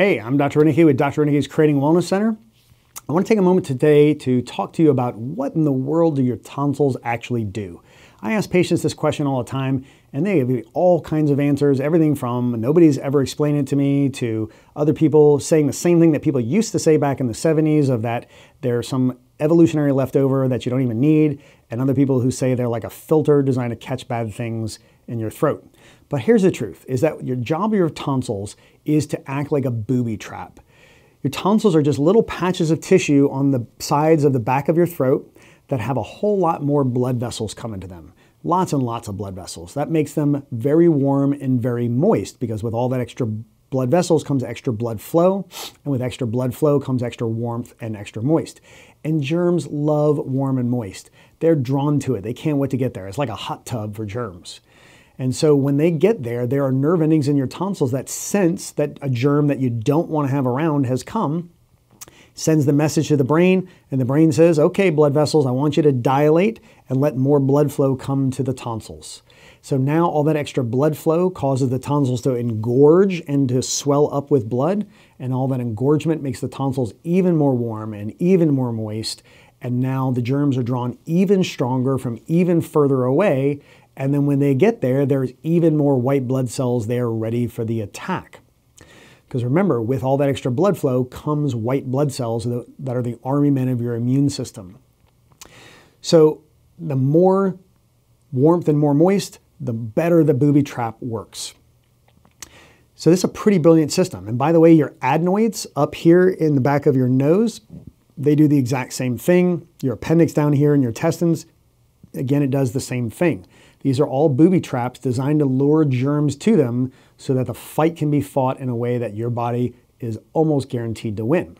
Hey, I'm Dr. Ranicki with Dr. Ranicki's Creating Wellness Center. I want to take a moment today to talk to you about what in the world do your tonsils actually do. I ask patients this question all the time, and they give me all kinds of answers, everything from nobody's ever explained it to me to other people saying the same thing that people used to say back in the 70s of that there's some evolutionary leftover that you don't even need, and other people who say they're like a filter designed to catch bad things in your throat. But here's the truth, is that your job of your tonsils is to act like a booby trap. Your tonsils are just little patches of tissue on the sides of the back of your throat that have a whole lot more blood vessels come into them. Lots and lots of blood vessels. That makes them very warm and very moist because with all that extra blood vessels comes extra blood flow, and with extra blood flow comes extra warmth and extra moist. And germs love warm and moist. They're drawn to it. They can't wait to get there. It's like a hot tub for germs. And so when they get there, there are nerve endings in your tonsils that sense that a germ that you don't want to have around has come, sends the message to the brain, and the brain says, okay, blood vessels, I want you to dilate and let more blood flow come to the tonsils. So now all that extra blood flow causes the tonsils to engorge and to swell up with blood, and all that engorgement makes the tonsils even more warm and even more moist, and now the germs are drawn even stronger from even further away, and then when they get there, there's even more white blood cells there ready for the attack. Because remember, with all that extra blood flow comes white blood cells that are the army men of your immune system. So the more warmth and more moist, the better the booby trap works. So this is a pretty brilliant system. And by the way, your adenoids up here in the back of your nose, they do the exact same thing. Your appendix down here in your intestines, again, it does the same thing. These are all booby traps designed to lure germs to them so that the fight can be fought in a way that your body is almost guaranteed to win.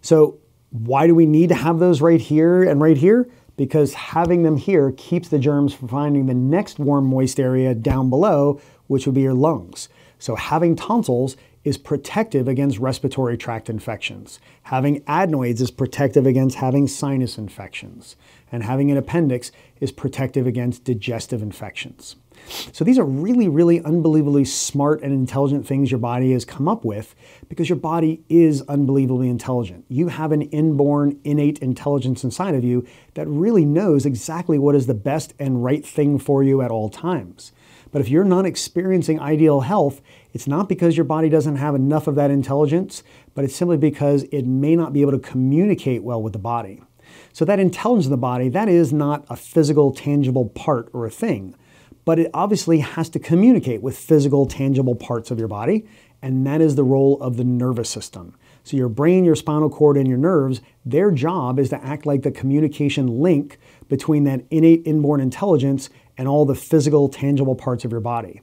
So why do we need to have those right here and right here? Because having them here keeps the germs from finding the next warm, moist area down below, which would be your lungs. So having tonsils is protective against respiratory tract infections. Having adenoids is protective against having sinus infections. And having an appendix is protective against digestive infections. So these are really, really unbelievably smart and intelligent things your body has come up with because your body is unbelievably intelligent. You have an inborn, innate intelligence inside of you that really knows exactly what is the best and right thing for you at all times. But if you're not experiencing ideal health, it's not because your body doesn't have enough of that intelligence, but it's simply because it may not be able to communicate well with the body. So that intelligence of the body, that is not a physical, tangible part or a thing, but it obviously has to communicate with physical, tangible parts of your body, and that is the role of the nervous system. So your brain, your spinal cord, and your nerves, their job is to act like the communication link between that innate inborn intelligence and all the physical, tangible parts of your body.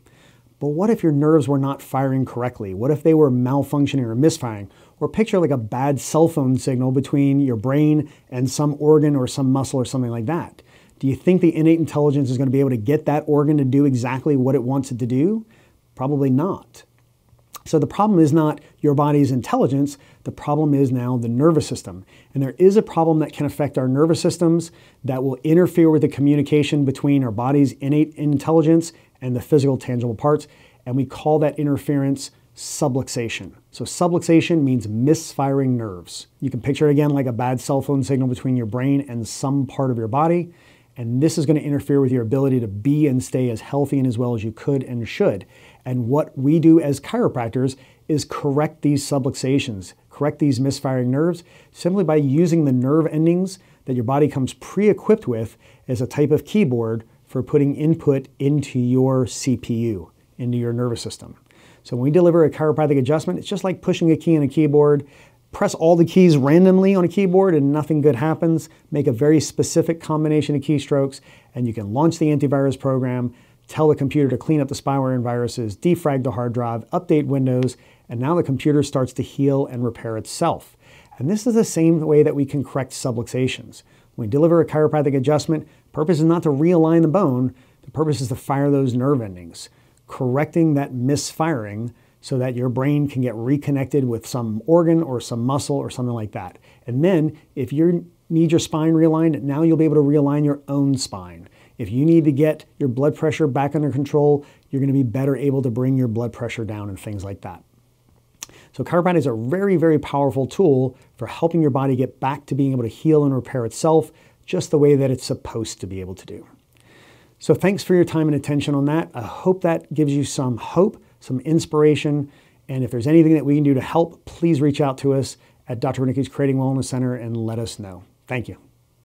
But what if your nerves were not firing correctly? What if they were malfunctioning or misfiring? Or picture like a bad cell phone signal between your brain and some organ or some muscle or something like that. Do you think the innate intelligence is going to be able to get that organ to do exactly what it wants it to do? Probably not. So the problem is not your body's intelligence, the problem is now the nervous system. And there is a problem that can affect our nervous systems that will interfere with the communication between our body's innate intelligence and the physical tangible parts, and we call that interference subluxation. So subluxation means misfiring nerves. You can picture it again like a bad cell phone signal between your brain and some part of your body, and this is going to interfere with your ability to be and stay as healthy and as well as you could and should. And what we do as chiropractors is correct these subluxations, correct these misfiring nerves, simply by using the nerve endings that your body comes pre-equipped with as a type of keyboard for putting input into your CPU, into your nervous system. So when we deliver a chiropractic adjustment, it's just like pushing a key on a keyboard. Press all the keys randomly on a keyboard and nothing good happens. Make a very specific combination of keystrokes and you can launch the antivirus program, tell the computer to clean up the spyware and viruses, defrag the hard drive, update Windows, and now the computer starts to heal and repair itself. And this is the same way that we can correct subluxations. When we deliver a chiropractic adjustment, the purpose is not to realign the bone, the purpose is to fire those nerve endings, correcting that misfiring so that your brain can get reconnected with some organ or some muscle or something like that. And then if you need your spine realigned, now you'll be able to realign your own spine. If you need to get your blood pressure back under control, you're going to be better able to bring your blood pressure down and things like that. So chiropractic is a very, very powerful tool for helping your body get back to being able to heal and repair itself just the way that it's supposed to be able to do. So thanks for your time and attention on that. I hope that gives you some hope, some inspiration. And if there's anything that we can do to help, please reach out to us at Dr. Ranicki's Creating Wellness Center and let us know. Thank you.